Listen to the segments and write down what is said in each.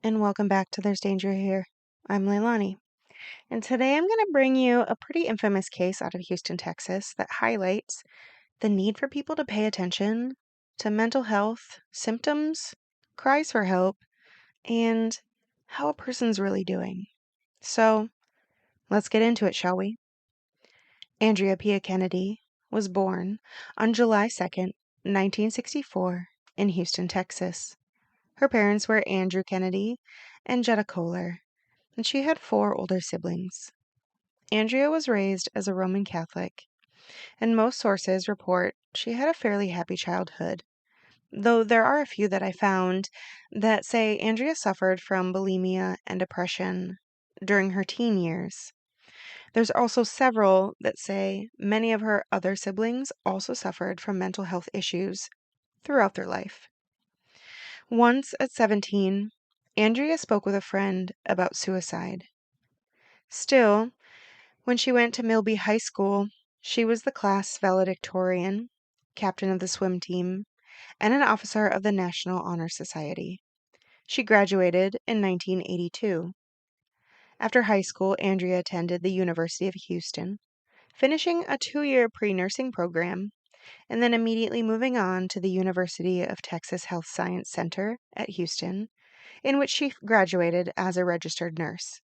and welcome back to There's Danger Here. I'm Leilani, and today I'm going to bring you a pretty infamous case out of Houston, Texas that highlights the need for people to pay attention to mental health, symptoms, cries for help, and how a person's really doing. So, let's get into it, shall we? Andrea Pia Kennedy was born on July 2nd, 1964, in Houston, Texas. Her parents were Andrew Kennedy and Jetta Kohler, and she had 4 older siblings. Andrea was raised as a Roman Catholic, and most sources report she had a fairly happy childhood, though there are a few that I found that say Andrea suffered from bulimia and depression during her teen years. There's also several that say many of her other siblings also suffered from mental health issues throughout their life. Once at 17, Andrea spoke with a friend about suicide. Still, when she went to Milby High School, she was the class valedictorian, captain of the swim team, and an officer of the National Honor Society. She graduated in 1982. After high school, Andrea attended the University of Houston, finishing a 2-year pre-nursing program, and then immediately moving on to the University of Texas Health Science Center at Houston, in which she graduated as a registered nurse.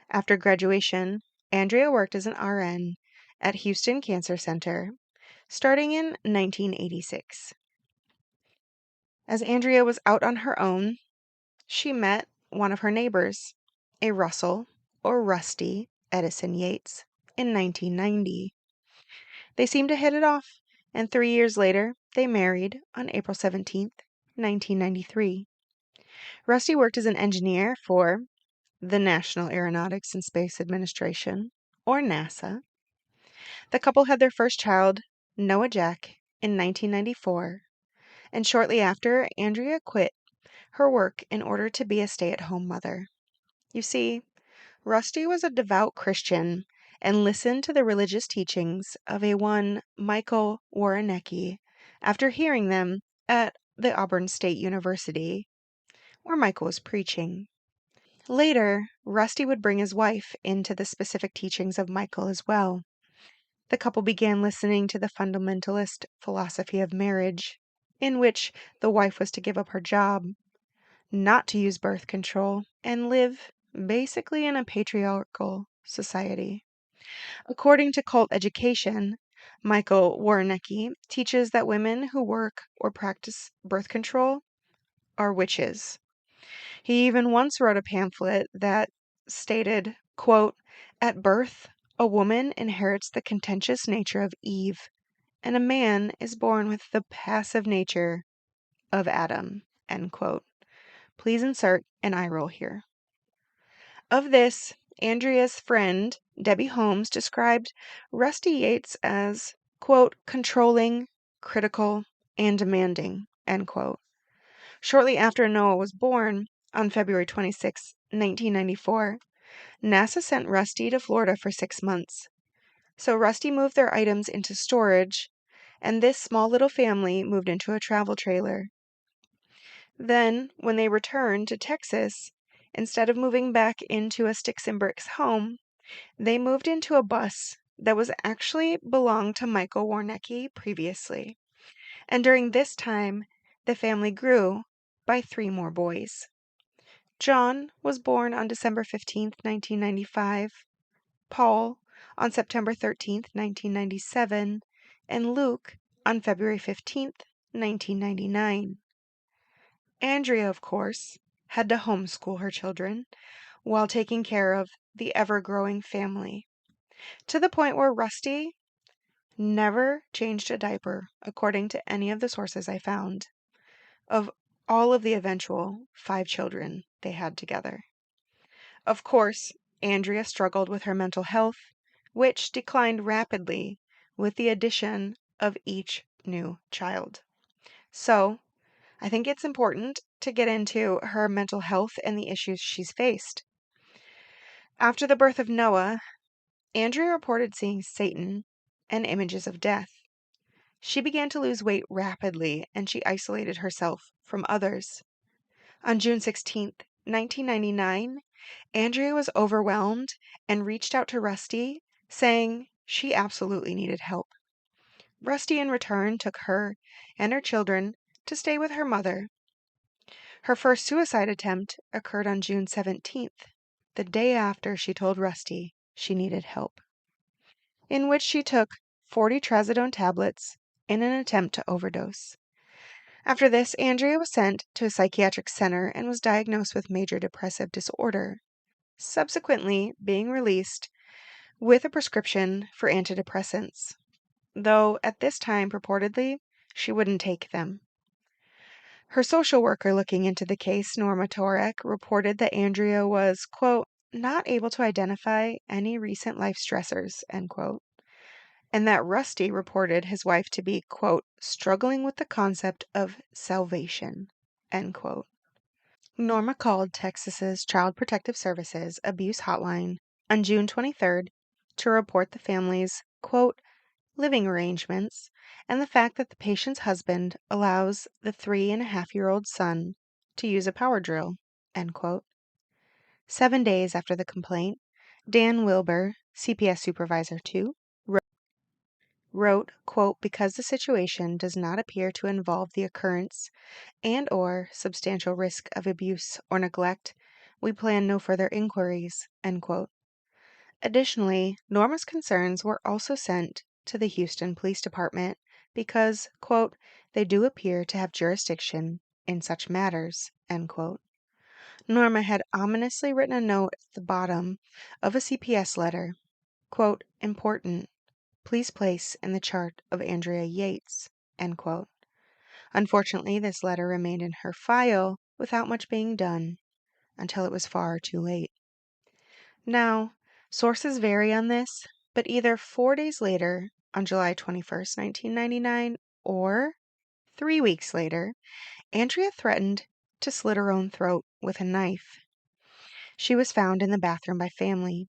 After graduation, Andrea worked as an RN at Houston Cancer Center, starting in 1986. As Andrea was out on her own, she met one of her neighbors, a Russell, or Rusty, Edison Yates, in 1990. They seemed to hit it off, and 3 years later, they married on April 17th, 1993. Rusty worked as an engineer for the National Aeronautics and Space Administration, or NASA. The couple had their first child, Noah Jack, in 1994, and shortly after, Andrea quit her work in order to be a stay-at-home mother. You see, Rusty was a devout Christian and listened to the religious teachings of a one Michael Warrenecki after hearing them at the Auburn State University, where Michael was preaching. Later, Rusty would bring his wife into the specific teachings of Michael as well. The couple began listening to the fundamentalist philosophy of marriage, in which the wife was to give up her job, not to use birth control, and live basically in a patriarchal society. According to Cult Education, Michael Warrenecki teaches that women who work or practice birth control are witches. He even once wrote a pamphlet that stated, quote, "At birth, a woman inherits the contentious nature of Eve, and a man is born with the passive nature of Adam," end quote. Please insert an eye roll here. Of this, Andrea's friend, Debbie Holmes, described Rusty Yates as, quote, "controlling, critical, and demanding," end quote. Shortly after Noah was born, on February 26, 1994, NASA sent Rusty to Florida for 6 months. So Rusty moved their items into storage, and this small little family moved into a travel trailer. Then, when they returned to Texas, instead of moving back into a sticks and bricks home, they moved into a bus that was actually belonged to Michael Warnecki previously. And during this time, the family grew by 3 more boys. John was born on December 15th, 1995, Paul on September 13th, 1997, and Luke on February 15th, 1999. Andrea, of course, had to homeschool her children while taking care of the ever-growing family, to the point where Rusty never changed a diaper, according to any of the sources I found, of all of the eventual 5 children they had together. Of course, Andrea struggled with her mental health, which declined rapidly with the addition of each new child. So, I think it's important to get into her mental health and the issues she's faced. After the birth of Noah, Andrea reported seeing Satan and images of death. She began to lose weight rapidly, and she isolated herself from others. On June 16th, 1999, Andrea was overwhelmed and reached out to Rusty, saying she absolutely needed help. Rusty, in return, took her and her children to stay with her mother. Her first suicide attempt occurred on June 17th, the day after she told Rusty she needed help, in which she took 40 trazodone tablets in an attempt to overdose. After this, Andrea was sent to a psychiatric center and was diagnosed with major depressive disorder, subsequently being released with a prescription for antidepressants, though at this time, purportedly, she wouldn't take them. Her social worker looking into the case, Norma Torek, reported that Andrea was, quote, not able to identify any recent life stressors, end quote, and that Rusty reported his wife to be, quote, struggling with the concept of salvation, end quote. Norma called Texas's Child Protective Services abuse hotline on June 23rd to report the family's, quote, living arrangements and the fact that the patient's husband allows the 3.5-year-old son to use a power drill, end quote. 7 days after the complaint, Dan Wilbur, CPS Supervisor 2, wrote, quote, because the situation does not appear to involve the occurrence and or substantial risk of abuse or neglect, we plan no further inquiries, end quote. Additionally, Norma's concerns were also sent to the Houston Police Department because, quote, they do appear to have jurisdiction in such matters, end quote. Norma had ominously written a note at the bottom of a CPS letter, quote, important, please place in the chart of Andrea Yates, end quote. Unfortunately, this letter remained in her file without much being done until it was far too late. Now, sources vary on this, but either 4 days later, on July 21st, 1999, or 3 weeks later, Andrea threatened to slit her own throat with a knife. She was found in the bathroom by family.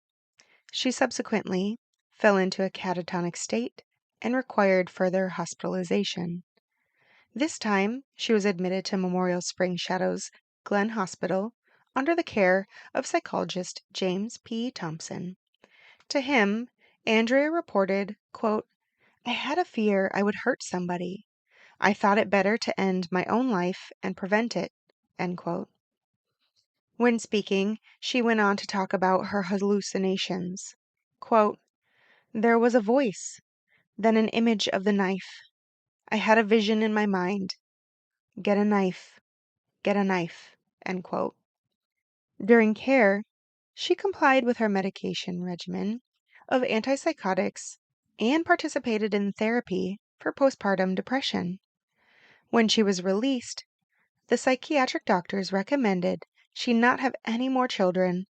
She subsequently fell into a catatonic state and required further hospitalization. This time, she was admitted to Memorial Spring Shadows Glen Hospital under the care of psychologist James P. Thompson. To him, Andrea reported, quote, I had a fear I would hurt somebody. I thought it better to end my own life and prevent it, end quote. When speaking, she went on to talk about her hallucinations. Quote, there was a voice, then an image of the knife. I had a vision in my mind. Get a knife. Get a knife, end quote. During care, she complied with her medication regimen of antipsychotics and participated in therapy for postpartum depression. When she was released, the psychiatric doctors recommended she not have any more children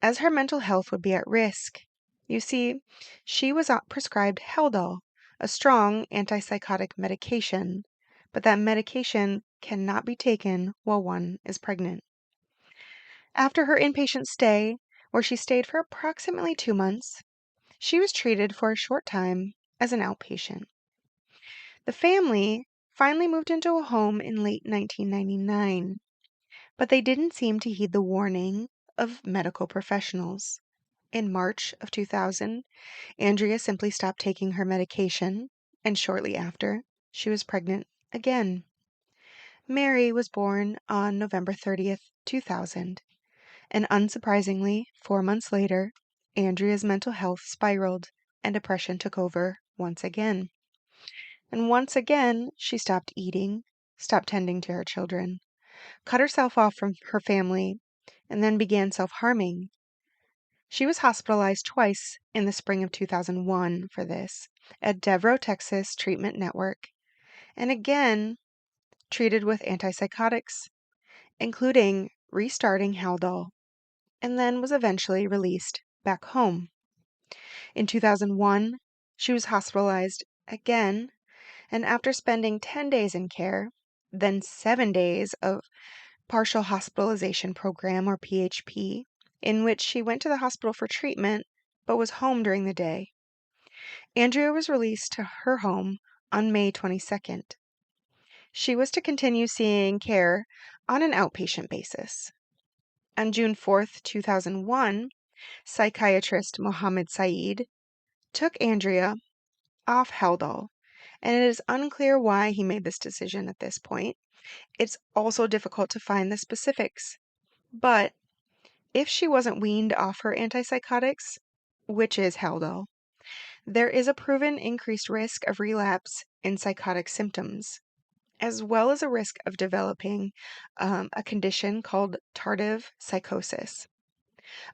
as her mental health would be at risk. You see, she was prescribed Haldol, a strong antipsychotic medication, but that medication cannot be taken while one is pregnant. After her inpatient stay, where she stayed for approximately 2 months, she was treated for a short time as an outpatient. The family finally moved into a home in late 1999, but they didn't seem to heed the warning of medical professionals. In March of 2000, Andrea simply stopped taking her medication, and shortly after, she was pregnant again. Mary was born on November 30th, 2000, and unsurprisingly, 4 months later, Andrea's mental health spiraled and depression took over once again. And once again, she stopped eating, stopped tending to her children, cut herself off from her family, and then began self-harming. She was hospitalized twice in the spring of 2001 for this at Devereaux, Texas Treatment Network, and again treated with antipsychotics, including restarting Haldol, and then was eventually released back home. In 2001, she was hospitalized again, and after spending 10 days in care, then 7 days of partial hospitalization program or PHP, in which she went to the hospital for treatment but was home during the day. Andrea was released to her home on May 22nd. She was to continue seeing care on an outpatient basis. On June 4th, 2001, psychiatrist Mohammed Saeed took Andrea off Haldol, and it is unclear why he made this decision at this point. It's also difficult to find the specifics, but if she wasn't weaned off her antipsychotics, which is Haldol, there is a proven increased risk of relapse in psychotic symptoms, as well as a risk of developing a condition called tardive psychosis.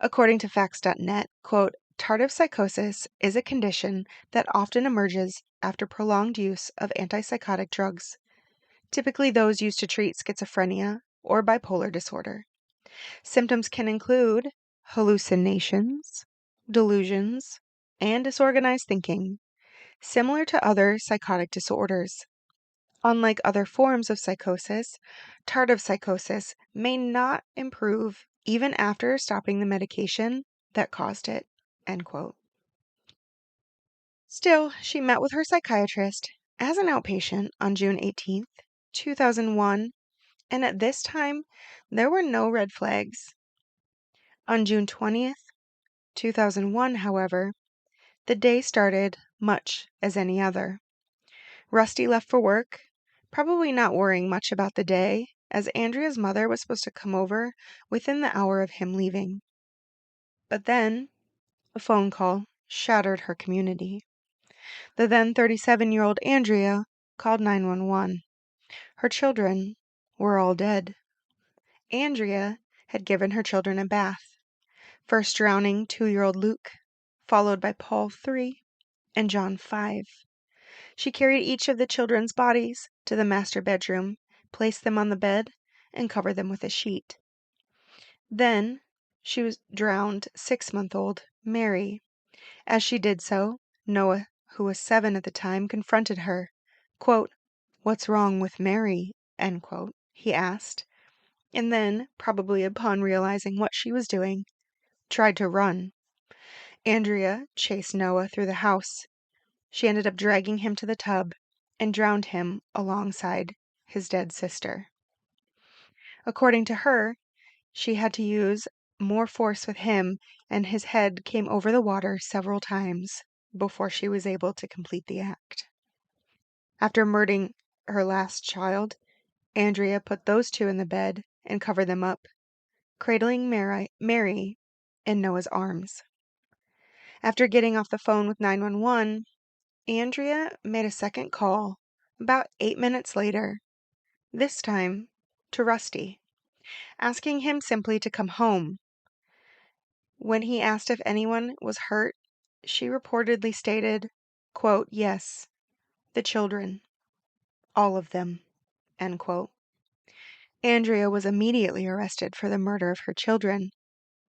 According to facts.net, quote, tardive psychosis is a condition that often emerges after prolonged use of antipsychotic drugs, typically those used to treat schizophrenia or bipolar disorder. Symptoms can include hallucinations, delusions, and disorganized thinking, similar to other psychotic disorders. Unlike other forms of psychosis, tardive psychosis may not improve even after stopping the medication that caused it. End quote. Still, she met with her psychiatrist as an outpatient on June 18th, 2001, and at this time, there were no red flags. On June 20th, 2001, however, the day started much as any other. Rusty left for work, probably not worrying much about the day, as Andrea's mother was supposed to come over within the hour of him leaving. But then, a phone call shattered her community. The then 37-year-old Andrea called 911. Her children were all dead. Andrea had given her children a bath, first drowning 2-year-old Luke, followed by Paul 3 and John 5. She carried each of the children's bodies to the master bedroom, placed them on the bed, and covered them with a sheet. Then she drowned 6-month-old Mary. As she did so, Noah, who was 7 at the time, confronted her. Quote, "What's wrong with Mary?" End quote, he asked, and then, probably upon realizing what she was doing, tried to run. Andrea chased Noah through the house. She ended up dragging him to the tub and drowned him alongside his dead sister. According to her, she had to use more force with him, and his head came over the water several times before she was able to complete the act. After murdering her last child, Andrea put those two in the bed and covered them up, cradling Mary in Noah's arms. After getting off the phone with 911, Andrea made a second call about 8 minutes later, this time to Rusty, asking him simply to come home. When he asked if anyone was hurt, she reportedly stated, quote, "Yes, the children, all of them," end quote. Andrea was immediately arrested for the murder of her children.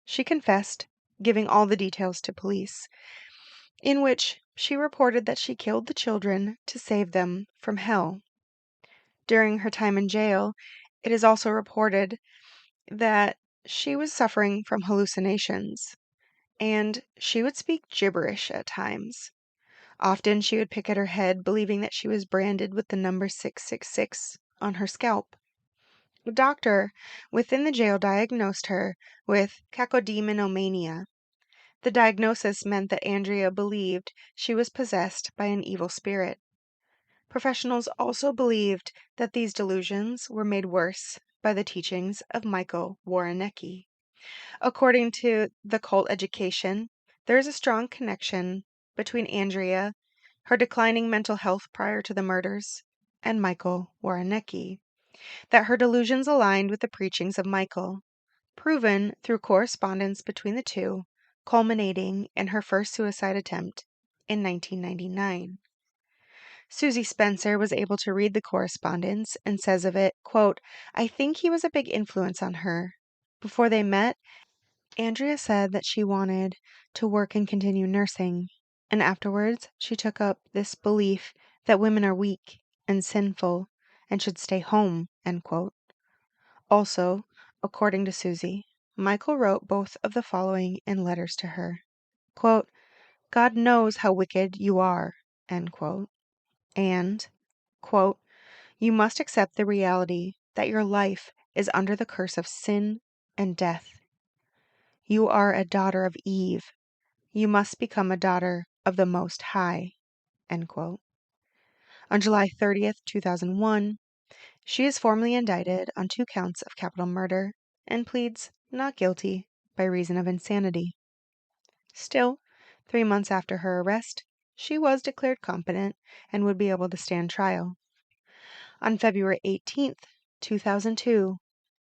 She confessed, giving all the details to police, in which she reported that she killed the children to save them from hell. During her time in jail, it is also reported that she was suffering from hallucinations, and she would speak gibberish at times. Often she would pick at her head, believing that she was branded with the number 666 on her scalp. A doctor within the jail diagnosed her with cacodemoniomania. The diagnosis meant that Andrea believed she was possessed by an evil spirit. Professionals also believed that these delusions were made worse by the teachings of Michael Warrenecki. According to the Cult Education, there is a strong connection between Andrea, her declining mental health prior to the murders, and Michael Warrenecki, that her delusions aligned with the preachings of Michael, proven through correspondence between the two, culminating in her first suicide attempt in 1999. Susie Spencer was able to read the correspondence and says of it, quote, "I think he was a big influence on her. Before they met, Andrea said that she wanted to work and continue nursing, and afterwards she took up this belief that women are weak and sinful and should stay home," end quote. Also, according to Susie, Michael wrote both of the following in letters to her. Quote, "God knows how wicked you are," end quote. And, quote, "You must accept the reality that your life is under the curse of sin and death," You are a daughter of Eve. You must become a daughter of the Most High." End quote. On July 30th, 2001, she is formally indicted on 2 counts of capital murder and pleads not guilty by reason of insanity. Still, 3 months after her arrest, she was declared competent and would be able to stand trial. On February 18th, 2002,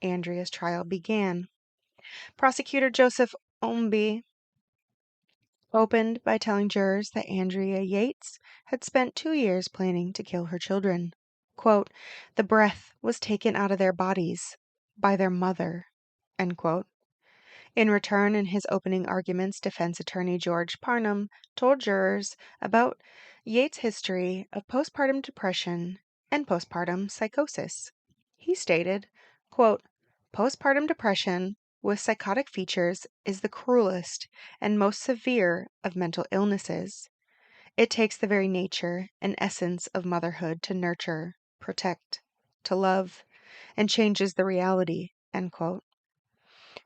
Andrea's trial began. Prosecutor Joseph Omby opened by telling jurors that Andrea Yates had spent 2 years planning to kill her children. Quote, "The breath was taken out of their bodies by their mother." End quote. In return, in his opening arguments, defense attorney George Parnham told jurors about Yates' history of postpartum depression and postpartum psychosis. He stated, quote, "Postpartum depression with psychotic features is the cruelest and most severe of mental illnesses. It takes the very nature and essence of motherhood to nurture, protect, to love, and changes the reality." End quote.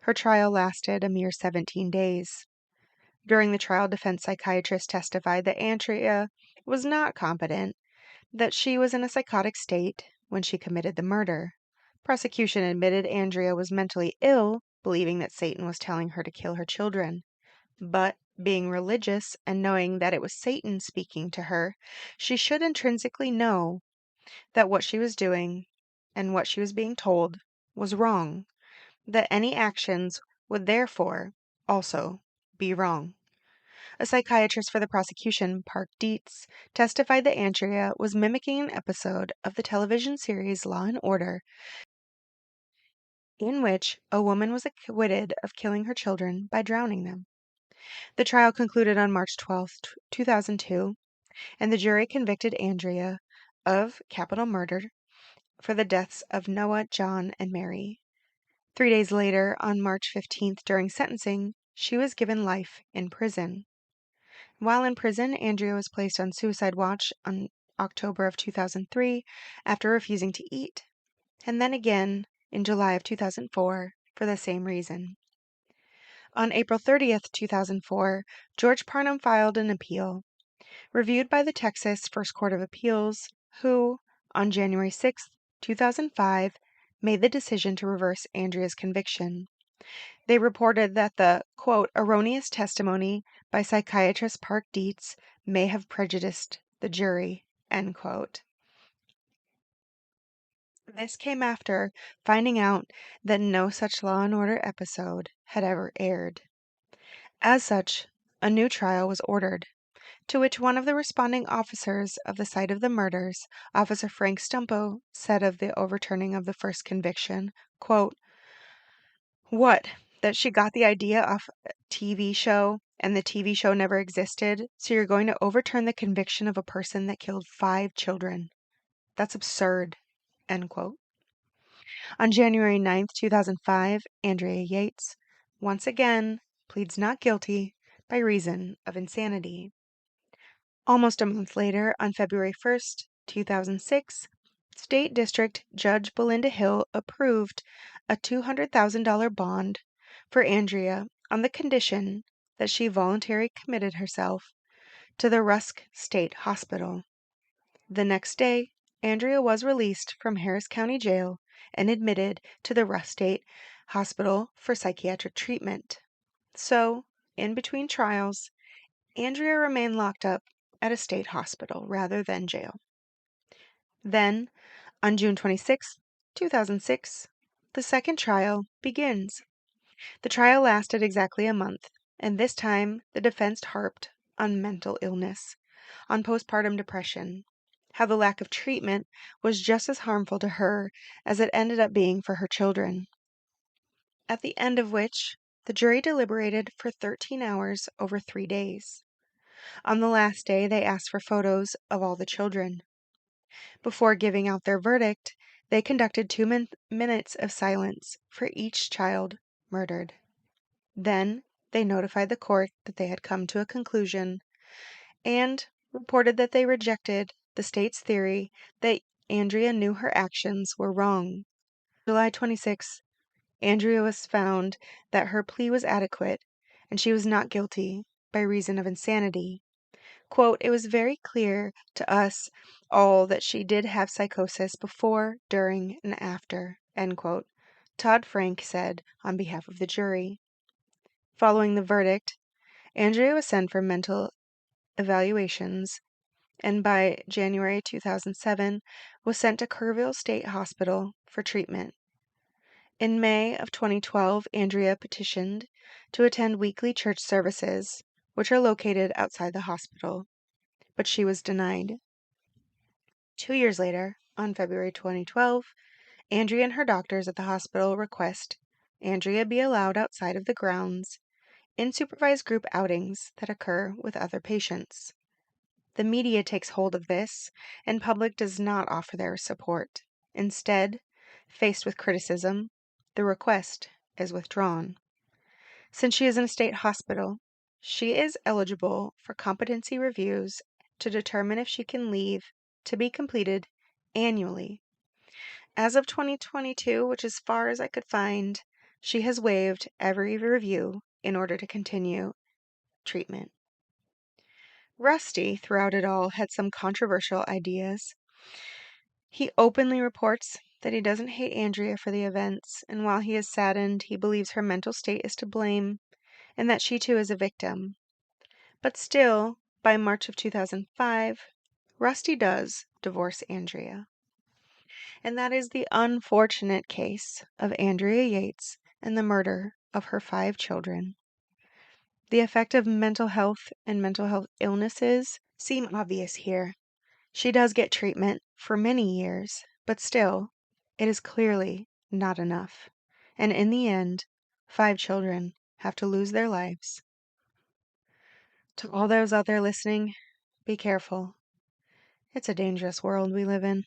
Her trial lasted a mere 17 days. During the trial, defense psychiatrists testified that Andrea was not competent, that she was in a psychotic state when she committed the murder. Prosecution admitted Andrea was mentally ill, believing that Satan was telling her to kill her children. But, being religious and knowing that it was Satan speaking to her, she should intrinsically know that what she was doing and what she was being told was wrong, that any actions would therefore also be wrong. A psychiatrist for the prosecution, Park Dietz, testified that Andrea was mimicking an episode of the television series Law and Order, in which a woman was acquitted of killing her children by drowning them. The trial concluded on March 12, 2002, and the jury convicted Andrea of capital murder for the deaths of Noah, John, and Mary. 3 days later, on March 15th, during sentencing, she was given life in prison. While in prison, Andrea was placed on suicide watch on October of 2003 after refusing to eat, and then again in July of 2004 for the same reason. On April 30th, 2004, George Parnham filed an appeal, reviewed by the Texas First Court of Appeals, who, on January 6, 2005, made the decision to reverse Andrea's conviction. They reported that the, quote, "erroneous testimony by psychiatrist Park Dietz may have prejudiced the jury," end quote. This came after finding out that no such Law and Order episode had ever aired. As such, a new trial was ordered, to which one of the responding officers of the site of the murders, Officer Frank Stumpo, said of the overturning of the first conviction, quote, "What, that she got the idea off a TV show and the TV show never existed, so you're going to overturn the conviction of a person that killed 5 children? That's absurd." End quote. On January 9th, 2005, Andrea Yates, once again, pleads not guilty by reason of insanity. Almost a month later, on February 1st, 2006, State District Judge Belinda Hill approved a $200,000 bond for Andrea on the condition that she voluntarily committed herself to the Rusk State Hospital. The next day, Andrea was released from Harris County Jail and admitted to the Rusk State Hospital for psychiatric treatment. So, in between trials, Andrea remained locked up at a state hospital rather than jail. Then, on June 26, 2006, the second trial begins. The trial lasted exactly a month, and this time the defense harped on mental illness, on postpartum depression, how the lack of treatment was just as harmful to her as it ended up being for her children. At the end of which, the jury deliberated for 13 hours over 3 days. On the last day, they asked for photos of all the children. Before giving out their verdict, they conducted 2 minutes of silence for each child murdered. Then, they notified the court that they had come to a conclusion and reported that they rejected the state's theory that Andrea knew her actions were wrong. July 26, Andrea was found that her plea was adequate and she was not guilty by reason of insanity. Quote, "It was very clear to us all that she did have psychosis before, during, and after," end quote, Todd Frank said on behalf of the jury. Following the verdict, Andrea was sent for mental evaluations and by January 2007 was sent to Kerrville State Hospital for treatment. In May of 2012, Andrea petitioned to attend weekly church services, which are located outside the hospital, but she was denied. 2 years later, on February 2012, Andrea and her doctors at the hospital request Andrea be allowed outside of the grounds in supervised group outings that occur with other patients. The media takes hold of this, and public does not offer their support. Instead, faced with criticism, the request is withdrawn. Since she is in a state hospital, she is eligible for competency reviews to determine if she can leave to be completed annually. As of 2022, which is far as I could find, she has waived every review in order to continue treatment. Rusty, throughout it all, had some controversial ideas. He openly reports that he doesn't hate Andrea for the events, and while he is saddened, he believes her mental state is to blame and that she too is a victim. But still, by March of 2005, Rusty does divorce Andrea. And that is the unfortunate case of Andrea Yates and the murder of her 5 children. The effect of mental health and mental health illnesses seem obvious here. She does get treatment for many years, but still, it is clearly not enough. And in the end, 5 children have to lose their lives. To all those out there listening, be careful. It's a dangerous world we live in.